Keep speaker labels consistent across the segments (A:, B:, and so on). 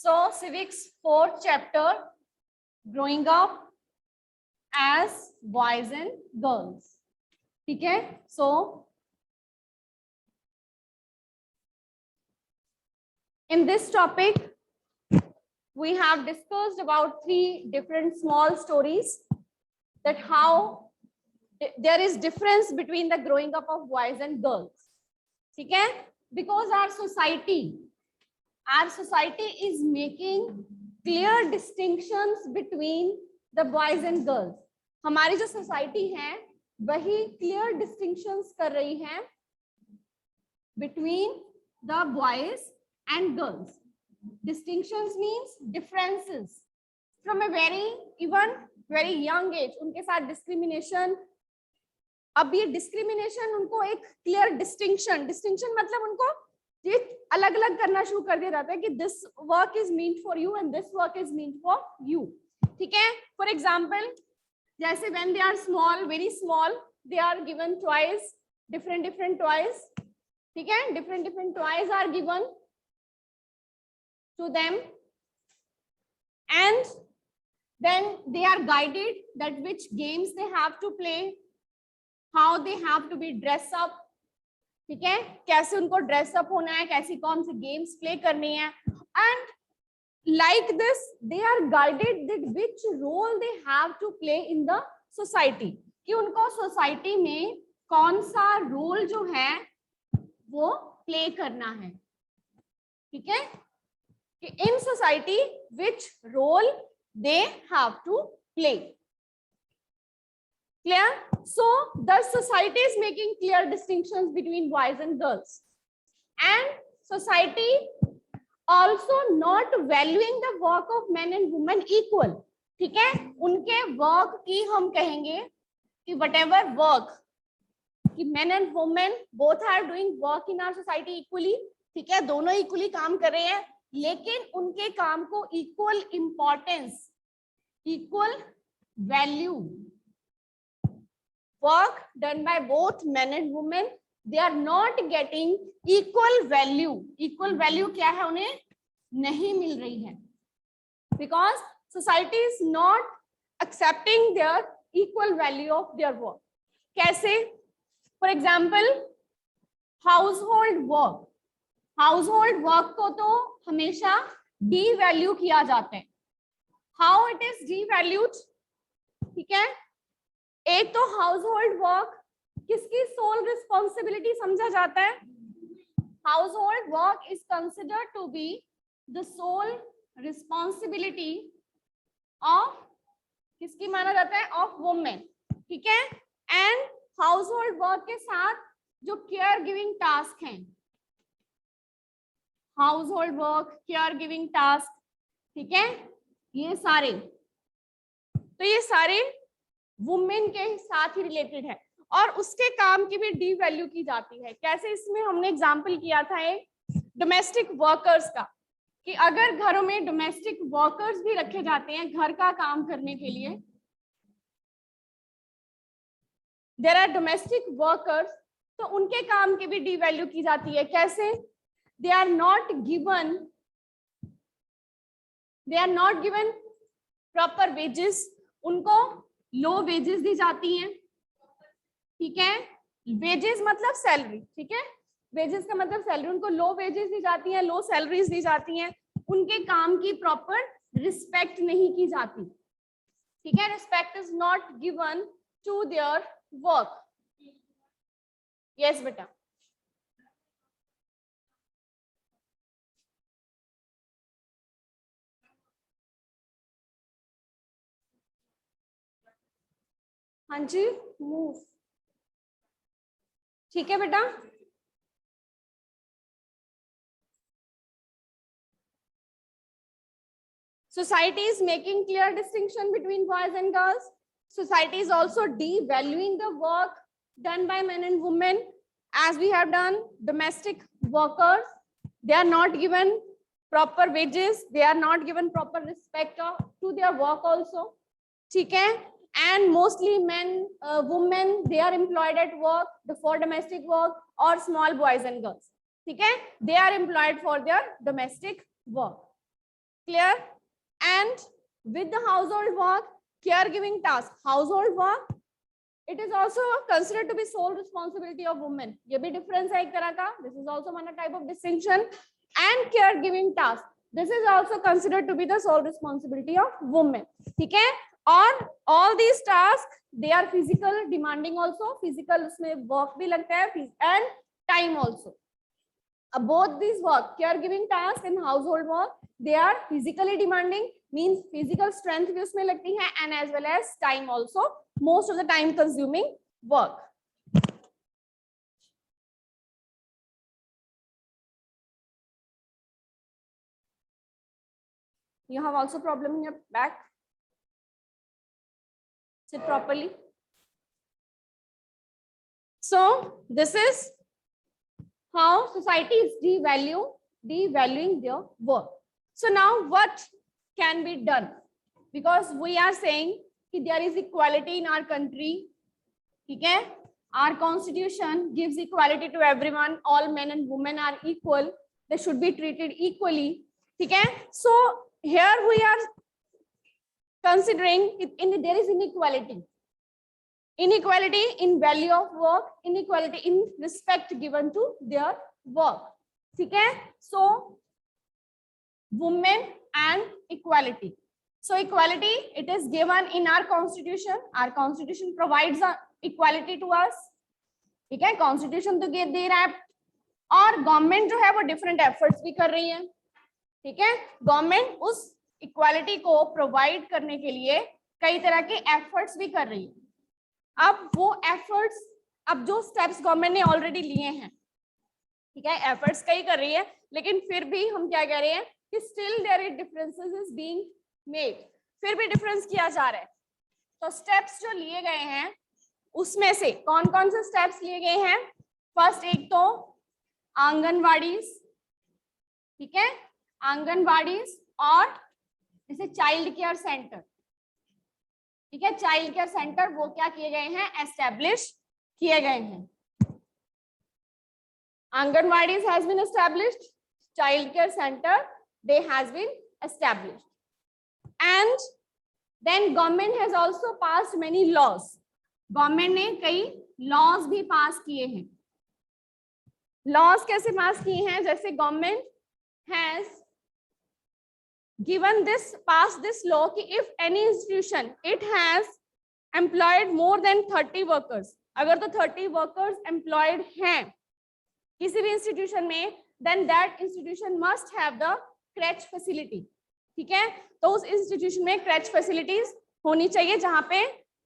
A: So civics 4th chapter, growing up as boys and girls. ठीक है. So in this topic we have discussed about 3 different small stories, that how there is difference between the growing up of boys and girls. ठीक है. Because our society is making clear distinctions between the boys and girls. हमारी जो society है वही clear distinctions कर रही है between the boys and girls. Distinctions means differences from a very young age. उनके साथ डिस्क्रिमिनेशन, अब ये डिस्क्रिमिनेशन उनको एक क्लियर डिस्टिंक्शन मतलब उनको ये अलग अलग करना शुरू कर दिया जाता है कि this work is meant for you and this work is meant for you. ठीक है. फॉर एग्जाम्पल, जैसे when they are small, very small, they are given toys, different toys. ठीक है. Different toys are given to them and then they are guided that which games they have to play, how they have to be dress up. ठीक है. कैसे उनको dress up होना है, कैसी कौन सी गेम्स प्ले करनी है, and like this they are guided that which role they have to play in the society, कि उनको सोसाइटी में कौन सा रोल जो है वो प्ले करना है. ठीक है. कि in society which role they have to play. Clear? So the society is making clear distinctions between boys and girls, and society also not valuing the work of men and women equal. ठीक है. उनके work की हम कहेंगे कि whatever work कि men and women both are doing work in our society equally. ठीक है. दोनों इक्वली काम कर रहे हैं, लेकिन उनके काम को equal importance, equal value. Work done by both men and women, they are not getting equal value. Equal value क्या है, उन्हें नहीं मिल रही है, because society is not accepting their equal value of their work. कैसे? For example, household work. Household work को तो हमेशा devalue किया जाता है. How it is devalued? ठीक है. एक तो हाउस होल्ड वर्क किसकी सोल रिस्पॉन्सिबिलिटी समझा जाता है? Household work is considered to be the sole responsibility of, किसकी माना जाता है? Of women. ठीक है. एंड हाउस होल्ड वर्क के साथ जो केयर गिविंग टास्क हैं, household work, care giving task, ठीक है, ये सारे, तो ये सारे वुमेन के साथ ही रिलेटेड है, और उसके काम की भी डी वैल्यू की जाती है. कैसे? इसमें हमने एग्जांपल किया था एक डोमेस्टिक वर्कर्स का, कि अगर घरों में डोमेस्टिक वर्कर्स भी रखे जाते हैं घर का काम करने के लिए, देयर आर डोमेस्टिक वर्कर्स, तो उनके काम की भी डी वैल्यू की जाती है. कैसे? They are not given proper wages, उनको लो वेजेस दी जाती हैं. ठीक है. वेजेस मतलब सैलरी. ठीक है. वेजेस का मतलब सैलरी. उनको लो वेजेस दी जाती हैं, लो सैलरीज दी जाती हैं. उनके काम की प्रॉपर रिस्पेक्ट नहीं की जाती. ठीक है. Respect is not given to their work. Yes बेटा. हाँ जी, मूव. ठीक है बेटा. Society is making clear distinction between boys and girls. Society is also devaluing the work done by men and women, as we have done. Domestic workers, they are not given proper wages, they are not given proper respect to their work also. ठीक है. And mostly men, women, they are employed at work, for domestic work, or small boys and girls. ठीक है. They are employed for their domestic work. Clear? And with the household work, caregiving task, household work, it is also considered to be sole responsibility of women. ये भी difference है एक तरह का. This is also one type of distinction. And caregiving task, this is also considered to be the sole responsibility of women. ठीक है? और all these tasks, they are physical demanding also. Physical उसमें work भी लगता है and time also. Both these work, caregiving task and household work, they are physically demanding, means physical strength भी उसमें लगती है, and as well as time also, most of the time consuming work. You have also problem in your back. Sit properly. So this is how society is devaluing their work. So now what can be done? Because we are saying that there is equality in our country. Okay? Our constitution gives equality to everyone. All men and women are equal. They should be treated equally. Okay? So here we are considering there is inequality. Inequality in value of work, inequality in respect given to their work. Okay? So women and equality. So equality, it is given in our constitution. Our constitution provides equality to us. ठीक है, constitution तो दे रहा है, और government जो है वो different efforts भी कर रही है. ठीक है, government उस equality को provide करने के लिए कई तरह के efforts भी कर रही है. अब वो efforts, अब जो steps government ने already लिए हैं, ठीक है, efforts कई कर रही है, लेकिन फिर भी हम क्या कह रहे हैं कि still there is differences is being made. फिर भी difference किया जा रहा है. तो steps जो लिए गए हैं उसमें से कौन कौन से steps लिए गए हैं? फर्स्ट एक तो आंगनवाड़ीज, ठीक है, आंगनवाड़ीज और जैसे चाइल्ड केयर सेंटर, ठीक है, चाइल्ड केयर सेंटर वो क्या किए गए हैं? एस्टेब्लिश किए गए हैं. Anganwadis has been established, child care centre they has been established, and then government has also passed many laws. Government ने कई लॉज भी पास किए हैं. लॉज कैसे पास किए हैं? जैसे government has given this, pass this law कि if any institution it has employed more than 30 workers, अगर तो 30 वर्कर्स एम्प्लॉयड हैं किसी भी इंस्टीट्यूशन में, then that institution must have the creche facility. ठीक है, तो उस इंस्टीट्यूशन में क्रैच फैसिलिटीज होनी चाहिए जहां पे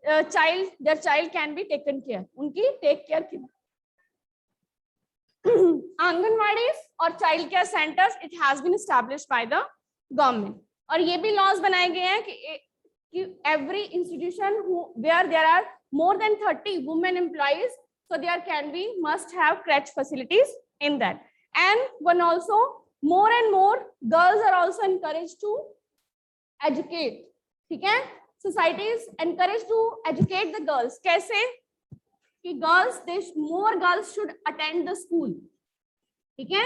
A: their child can be taken care, उनकी टेक केयर की. आंगनवाड़ीज और child care centres it has been established by the government, और ये भी लॉज बनाए गए हैं कि every institution where there are more than 30 women employees, so there can be must have crèche facilities in that. And one also, more and more girls are also encouraged to educate. ठीक है, society is encouraged to educate the girls. कैसे? कि girls, more girls should attend the school. ठीक है,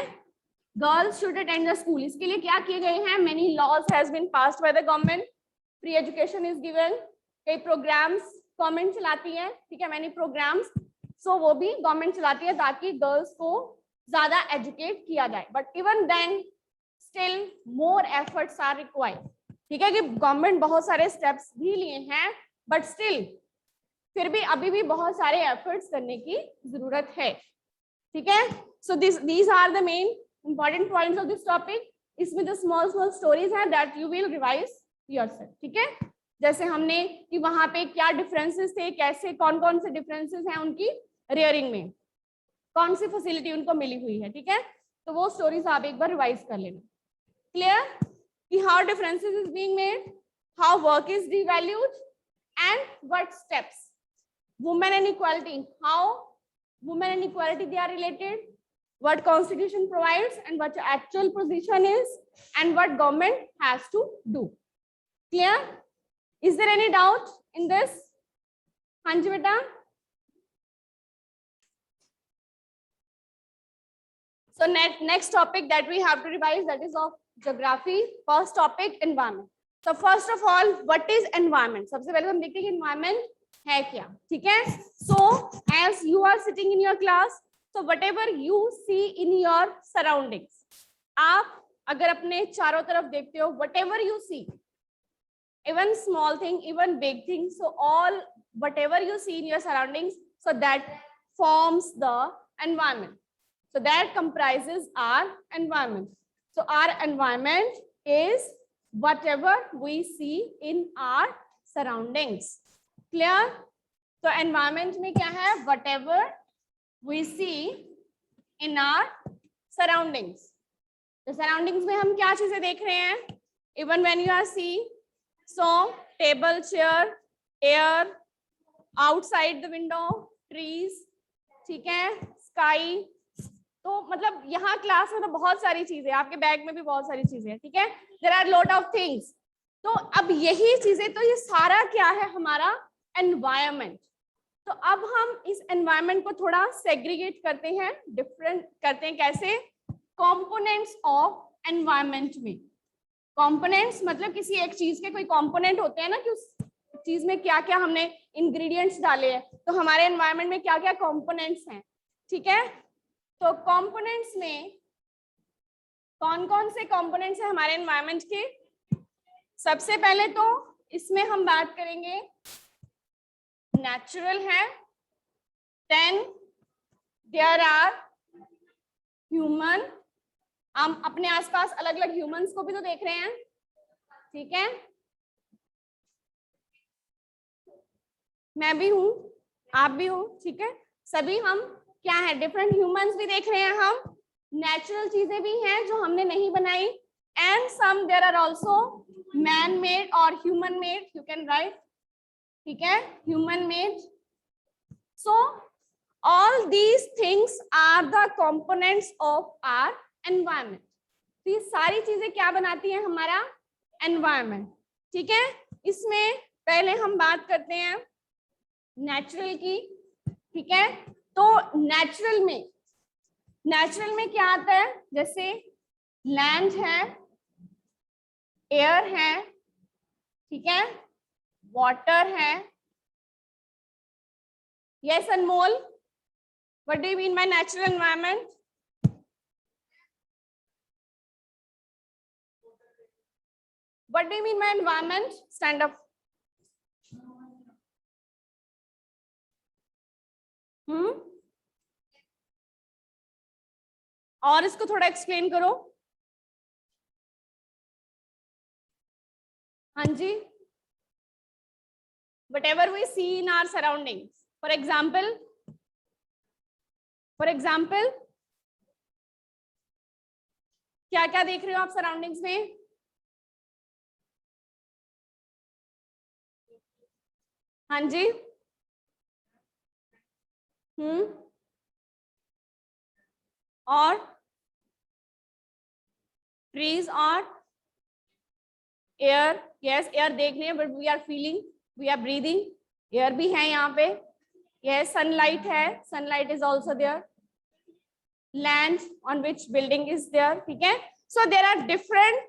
A: girls should attend the school. इसके लिए क्या किए गए हैं? Many laws has been passed by the government. Free education is given. कई programs government चलाती है, ठीक है, many programs. So वो भी government चलाती है ताकि girls को ज्यादा educate किया जाए. But even then, still more efforts are required. ठीक है, कि गवर्नमेंट बहुत सारे स्टेप्स भी लिए हैं, बट स्टिल फिर भी अभी भी बहुत सारे एफर्ट्स करने की जरूरत है. ठीक है, so these are the main important points of this topic. इसमें जो स्मॉल स्मॉल स्टोरीज हैं that you will revise yourself. ठीक है, जैसे हमने कि वहां पे क्या डिफरेंसेस थे, कैसे कौन कौन से डिफरेंसेस हैं उनकी रियरिंग में, कौन सी फैसिलिटी उनको मिली हुई है. ठीक है, तो वो स्टोरीज आप एक बार रिवाइज कर लेना. Clear? How differences is being made, how work is devalued, and what steps. Women and equality, how women and equality they are related, what constitution provides and what actual position is, and what government has to do. Clear? Is there any doubt in this? Hanji beta. So next topic that we have to revise, that is of geography, first topic environment. तो first of all what is environment, सबसे पहले हम देखते हैं कि environment है क्या, ठीक है। So as you are sitting in your class, so whatever you see in your surroundings, आप अगर अपने चारों तरफ देखते हो, whatever you see, even small thing, even big thing, so all whatever you see in your surroundings, so that forms the environment, so that comprises our environment. So our environment is whatever we see in our surroundings. Clear? So environment में क्या है, whatever we see in our surroundings. तो surroundings में हम क्या चीजें देख रहे हैं, even when you are seeing, so table, chair, air, outside the window, trees, ठीक है, sky. तो मतलब यहाँ क्लास में तो बहुत सारी चीजें, आपके बैग में भी बहुत सारी चीजें हैं, ठीक है, there are lot of things. तो अब यही चीजें, तो ये सारा क्या है, हमारा environment. तो अब हम इस environment को थोड़ा segregate करते हैं, different करते हैं, कैसे, components of environment में. कंपोनेंट्स मतलब किसी एक चीज के कोई कंपोनेंट होते हैं ना, कि उस चीज में क्या क्या हमने इंग्रेडिएंट्स डाले हैं, तो हमारे एनवायरनमेंट में क्या क्या कंपोनेंट्स हैं, ठीक है। तो कंपोनेंट्स में कौन कौन से कंपोनेंट्स हैं हमारे एनवायरनमेंट के, सबसे पहले तो इसमें हम बात करेंगे नेचुरल है, देन देयर आर ह्यूमन, हम अपने आसपास अलग अलग ह्यूमंस को भी तो देख रहे हैं, ठीक है, मैं भी हूं, आप भी हो, ठीक है, सभी हम क्या है, डिफरेंट ह्यूमंस भी देख रहे हैं हम, नेचुरल चीजें भी हैं जो हमने नहीं बनाई, and some there are also man made और human made, you can write, ठीक है, human made. So all these things are the components of our environment. तो ये सारी चीजें क्या बनाती हैं, हमारा एनवायरनमेंट, ठीक है. इसमें पहले हम बात करते हैं नेचुरल की, ठीक है. तो नेचुरल में क्या आता है, जैसे लैंड है, एयर है, ठीक है, वाटर है. Yes Anmol, what do you mean by natural environment? What do you mean by environment? Stand up. और इसको थोड़ा एक्सप्लेन करो. हाँ जी. Whatever we see in our surroundings. For example, क्या क्या देख रहे हो आप सराउंडिंग्स में? हाँ जी. और ट्रीज और एयर. यस, एयर देख रहे हैं, but we are feeling, we are breathing. Air भी है यहाँ पे. यस, सनलाइट है, sunlight is also there. Land on which building is there, ठीक है. So there are different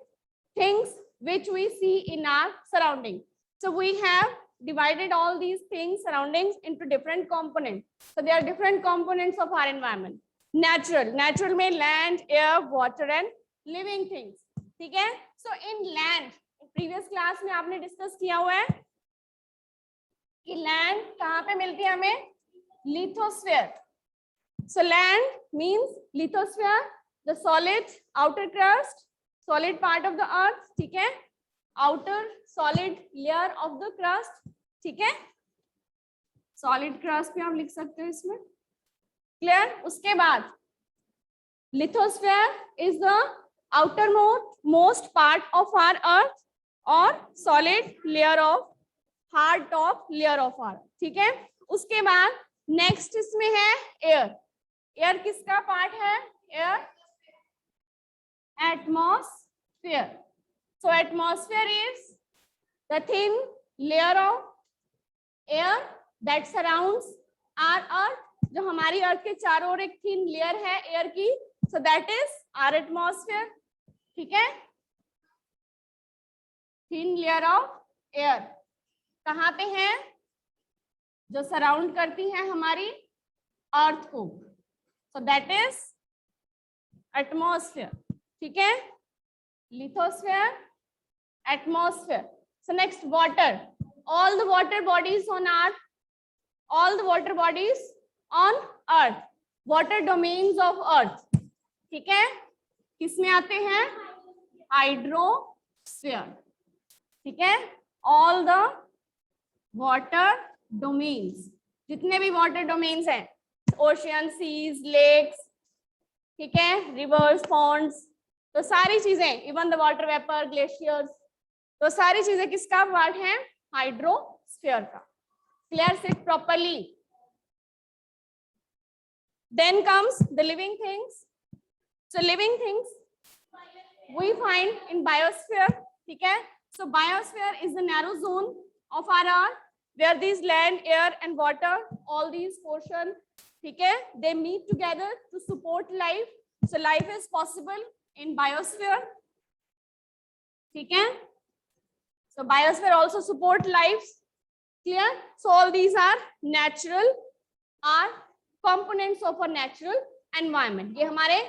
A: things which we see in our surrounding. So we have divided all these things, surroundings, into different components. So there are different components of our environment. Natural में land, air, water and living things, ठीक है. So in land, previous class में आपने discuss किया हुआ है कि land कहाँ पे मिलती है हमें? Lithosphere. So land means lithosphere, the solid outer crust, solid part of the earth, ठीक है, outer solid layer of the crust, ठीक है. solid crust भी आप लिख सकते हो इसमें. क्लियर. उसके बाद lithosphere is the outermost part of our earth और solid layer of hard top layer of our, ठीक है. उसके बाद नेक्स्ट इसमें है एयर. एयर किसका पार्ट है? Air atmosphere. So atmosphere is the thin layer of air that surrounds our earth, जो हमारी अर्थ के चारों ओर एक थिन लेयर है एयर की. So that is our atmosphere, ठीक है. थिन लेयर ऑफ एयर कहाँ पे है, जो सराउंड करती है हमारी अर्थ को, सो दैट इज एटमॉस्फेयर, ठीक है, lithosphere, atmosphere. So next, water. All the water bodies on earth, all the water bodies on earth, water domains of earth, ठीक है, किसमें आते हैं, हाइड्रोस्फीयर, ठीक है. All the water domains, जितने भी water domains हैं, ocean, seas, lakes, ठीक है, rivers, ponds, तो सारी चीजें, even the water vapour, glaciers, तो सारी चीजें किसका पार्ट है, हाइड्रोस्फीयर का. Clear, sit properly. Then comes the living things. So living things we find in biosphere, ठीक है. So biosphere is the narrow zone of our earth where these land, air and water, all these portion, ठीक है, they meet together to support life. So life is possible in biosphere, ठीक है. So biosphere also support life. Clear? So all these are natural, are components of a natural environment. ये हमारे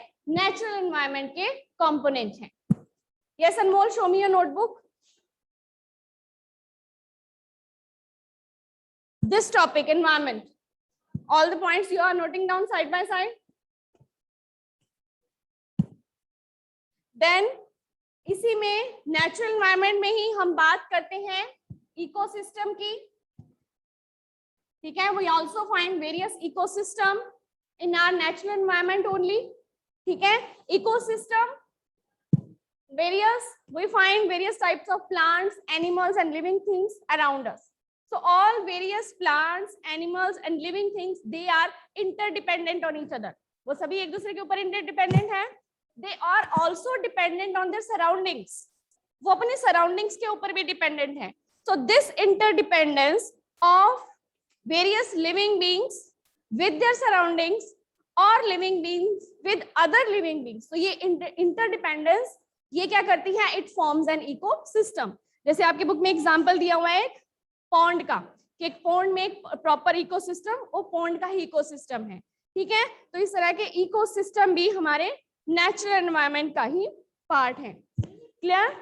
A: natural environment के components हैं. Yes, Anmol, show me your notebook. This topic, environment. All the points you are noting down side by side. Then इसी में natural environment में ही हम बात करते हैं इकोसिस्टम की, ठीक है. We also find various ecosystem in our natural environment only, ठीक है. Ecosystem various, we find various types of plants, animals and living things around us. So all various plants, animals and living things, they are interdependent on each other. वो सभी एक दूसरे के ऊपर interdependent हैं. They are also dependent on their surroundings. वो अपने surroundings के ऊपर भी dependent हैं. So this interdependence of various living beings with their surroundings or living beings with other living beings. So ये interdependence ये क्या करती है? It forms an ecosystem. जैसे आपकी बुक में example दिया हुआ है पॉन्ड का, कि एक पॉन्ड में एक प्रॉपर इकोसिस्टम, वो पॉन्ड का ही इकोसिस्टम है, ठीक है. तो इस तरह के इकोसिस्टम भी हमारे नेचुरल एनवायरनमेंट का ही पार्ट है. क्लियर?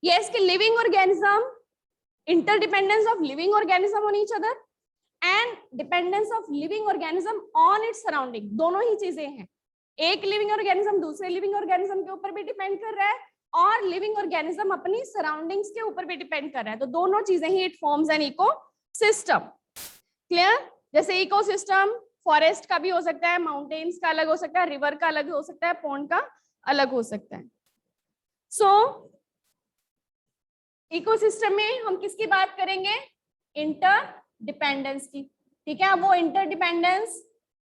A: यस, कि living organism, interdependence of living organism on each other and dependence of living organism on its surrounding, दोनों ही चीजें हैं. एक लिविंग ऑर्गेनिज्म दूसरे लिविंग ऑर्गेनिज्म के ऊपर भी डिपेंड कर रहा है और लिविंग ऑर्गेनिज्म अपनी सराउंडिंग्स के ऊपर भी डिपेंड कर रहा है. तो दोनों चीजें ही, it forms an ecosystem. Clear? जैसे इकोसिस्टम फॉरेस्ट का भी हो सकता है, माउंटेन्स का अलग हो सकता है, रिवर का अलग हो सकता है, पॉन्ड का अलग हो सकता है. सो इकोसिस्टम में हम किसकी बात करेंगे? इंटरडिपेंडेंस की, ठीक है. वो इंटरडिपेंडेंस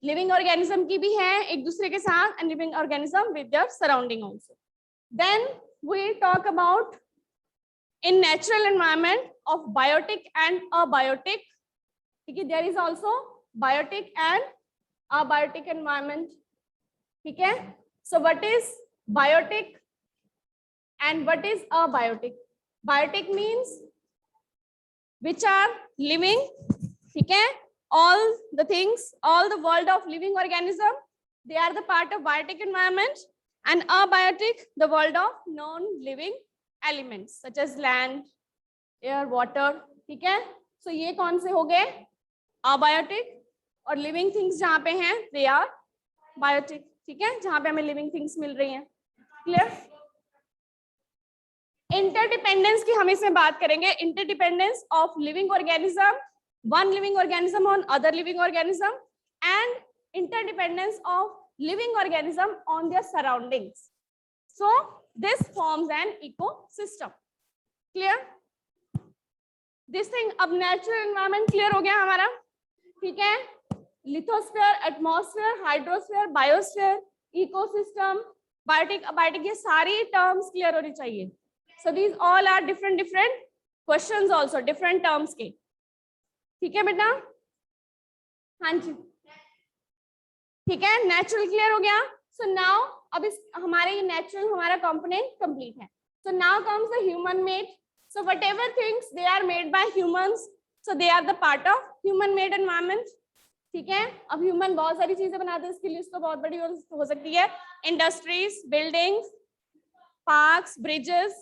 A: लिविंग ऑर्गेनिज्म की भी है एक दूसरे के साथ, and living organism with their surrounding also. Then we talk about in natural environment of biotic and abiotic, ठीक है. There is also biotic and abiotic environment, ठीक है. So what is biotic and what is abiotic? Biotic means which are living, ठीक है. all the things, all the world of living organism, they are the part of biotic environment, and abiotic the world of non-living elements such as land, air, water, ठीक है. so ये कौन से हो गए? abiotic. और living things जहाँ पे हैं they are biotic, ठीक है, जहाँ पे हमें living things मिल रही हैं. clear? इंटरडिपेंडेंस की हम इसमें बात करेंगे. Interdependence of living organism, one living organism on other living organism, and interdependence of living organism on their surroundings. So this forms an ecosystem. Clear? This thing. अब natural environment clear हो गया हमारा, ठीक है. Lithosphere, atmosphere, hydrosphere, biosphere, ecosystem, biotic, abiotic, ये सारी terms clear होनी चाहिए. So these all are different questions also, different terms के, ठीक है बेटा. हाँ जी, ठीक है, नेचुरल क्लियर हो गया। सो नाउ अब इस हमारे ये नेचुरल हमारा कंपोनेंट कंप्लीट है। So now comes the human made. So whatever things they are made by humans, so they are the part of human made environment. ठीक है, अब ह्यूमन बहुत सारी चीजें बनाते हैं, इसकी लिस्ट तो बहुत बड़ी हो सकती है। इंडस्ट्रीज, बिल्डिंग्स, पार्क्स, ब्रिजेस,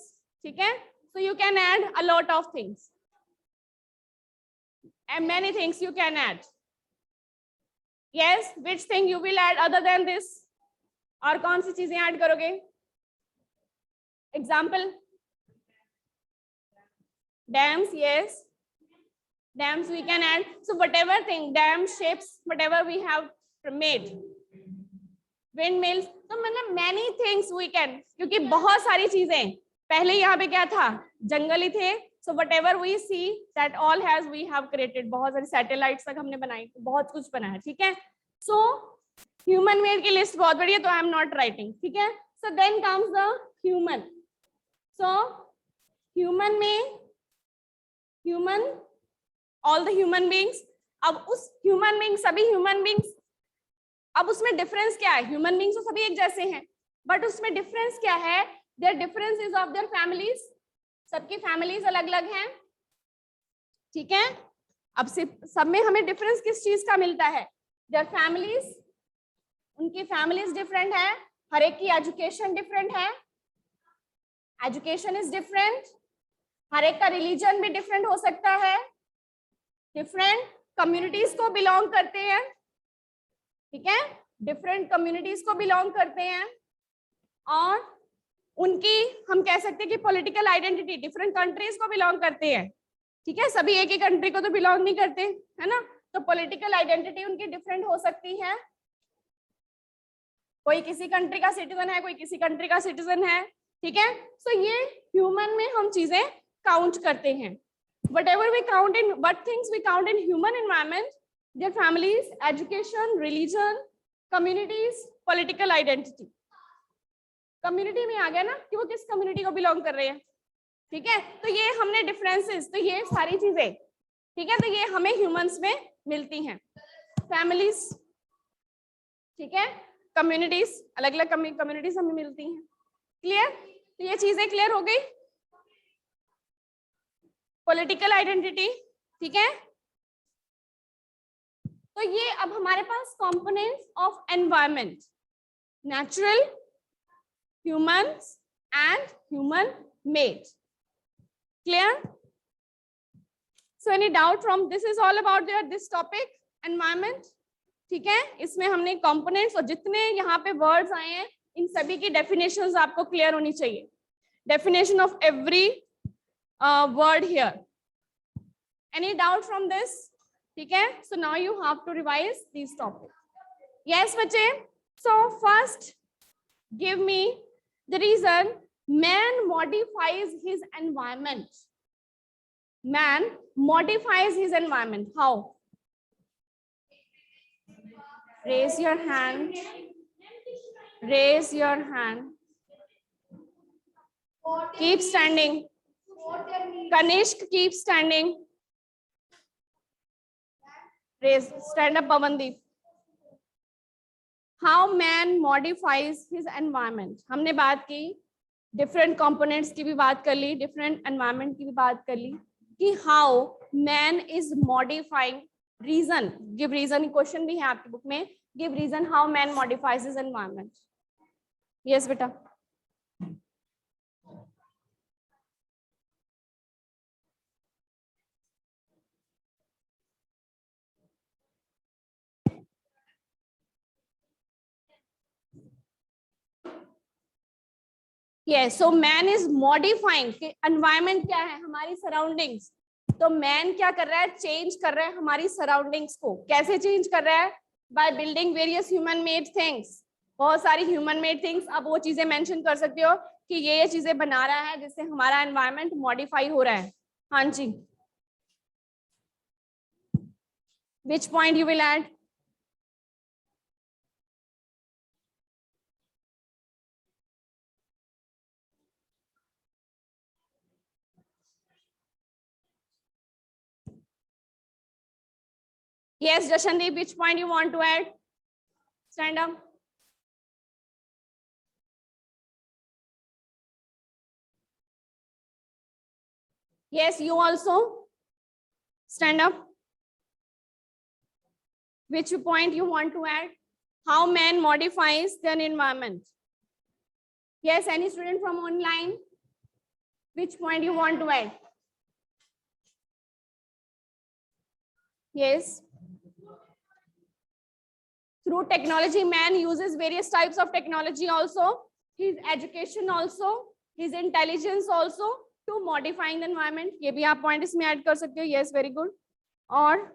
A: ठीक है, so you can add a lot of things and many things you can add. Yes, which thing you will add other than this? और कौन सी चीजें ऐड करोगे? Example, dams, yes, dams we can add. So whatever thing, dam shapes, whatever we have made, windmills, तो मतलब many things we can, क्योंकि बहुत सारी चीजें, पहले यहाँ पे क्या था, जंगल ही थे। So whatever we see, that all has we have created, बहुत सारी सैटेलाइट्स तक हमने बनाई, बहुत कुछ बनाया, ठीक है। So ह्यूमन मेड की लिस्ट बहुत बड़ी है, तो आई एम नॉट राइटिंग, ठीक है। So then comes the human. So human में human, all the human beings. अब उस ह्यूमन बींग, सभी ह्यूमन बींग्स, अब उसमें डिफरेंस क्या है? ह्यूमन बींग्स तो सभी एक जैसे हैं, बट उसमें डिफरेंस क्या है? Their difference is of their families, सबकी फैमिलीज अलग अलग हैं, ठीक है। अब सब में हमें डिफरेंस किस चीज का मिलता है? देयर फैमिलीज, उनकी फैमिलीज डिफरेंट है, हर एक की एजुकेशन डिफरेंट है, एजुकेशन इज डिफरेंट, हर एक का रिलीजन भी डिफरेंट हो सकता है, डिफरेंट कम्युनिटीज को बिलोंग करते हैं, ठीक है, डिफरेंट कम्युनिटीज को बिलोंग करते हैं, और उनकी हम कह सकते हैं कि पॉलिटिकल आइडेंटिटी डिफरेंट कंट्रीज को बिलोंग करते हैं, ठीक है, सभी एक ही कंट्री को तो बिलोंग नहीं करते, है ना। तो पॉलिटिकल आइडेंटिटी उनकी डिफरेंट हो सकती है, कोई किसी कंट्री का सिटीजन है, कोई किसी कंट्री का सिटीजन है, ठीक है। सो ये ह्यूमन में हम चीजें काउंट करते हैं। Whatever we count in, what things we count in human environment, their families, education, religion, communities, political identity. Community में आ गया ना कि वो किस कम्युनिटी को बिलोंग कर रहे हैं, ठीक है। तो ये हमने डिफरेंसेस, तो ये सारी चीजें, ठीक है, तो ये हमें ह्यूमंस में मिलती हैं। फैमिलीज, ठीक है, कम्युनिटीज, अलग अलग कम्युनिटीज हमें मिलती हैं। क्लियर? तो ये चीजें क्लियर हो गई। पॉलिटिकल आइडेंटिटी, ठीक है। तो ये अब हमारे पास components of environment, natural, humans and human made. Clear? So any doubt from this? Is all about this topic environment, ठीक है। इसमें हमने कंपोनेंट्स और जितने यहाँ पे वर्ड्स आए हैं, इन सभी की डेफिनेशंस आपको क्लियर होनी चाहिए, definition of every word here. Any doubt from this? ठीक है, so now you have to revise these topics. Yes बच्चे, so first give me the reason man modifies his environment. Man modifies his environment. How? Raise your hand. Raise your hand. Keep standing. Kanishk, keep standing. Raise, stand up, Pavandeep. How man modifies his environment. हमने बात की, different components की भी बात कर ली, different environment की भी बात कर ली, कि how man is modifying. Reason, give reason. Question भी है आपकी बुक में, give reason how man modifies his environment. Yes बेटा. Yes, so man is modifying. Environment क्या है? हमारी सराउंडिंग्स। तो मैन क्या कर रहा है? चेंज कर रहा है हमारी सराउंडिंग्स को। कैसे चेंज कर रहा है? By building various human made things, बहुत सारी ह्यूमन मेड थिंग्स। अब वो चीजें मेंशन कर सकते हो कि ये चीजें बना रहा है जिससे हमारा एनवायरनमेंट मॉडिफाई हो रहा है। हाँ जी, which point you will add? Yes, Jashandeep, which point you want to add? Stand up. Yes, you also. Stand up. Which point you want to add? How man modifies their environment. Yes, any student from online? Which point you want to add? Yes. Through technology, man uses various types of technology also, his education also, his intelligence also to modifying the environment. ये भी आप point इसमें add कर सकते हो. Yes, very good. और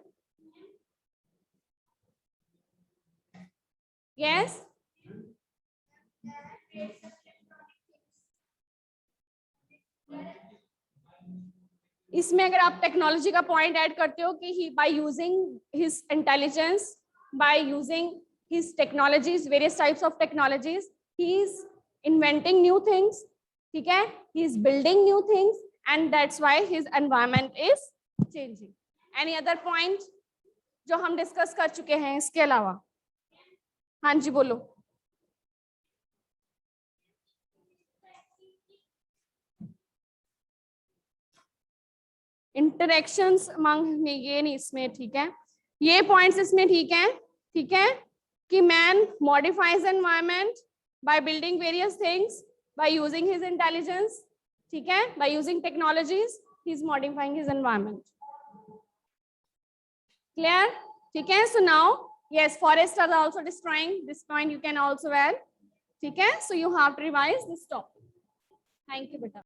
A: yes. इसमें अगर आप टेक्नोलॉजी का पॉइंट ऐड करते हो कि he by using his intelligence, by using his technologies, various types of technologies, he is inventing new things, ठीक है, he is building new things and that's why his environment is changing. Any other point जो हम discuss कर चुके हैं इसके अलावा? हाँ जी बोलो. इंटरेक्शंस अमंग, ये नहीं इसमें, ठीक है, ये पॉइंट्स इसमें ठीक है, ठीक है, कि man modifies environment by building various things, bye using his intelligence, ठीक है, by using technologies, he is modifying his environment. Clear? ठीक है. So now yes, forests are also destroying. This point you can also add, ठीक है. So you have to revise this topic. Thank you beta.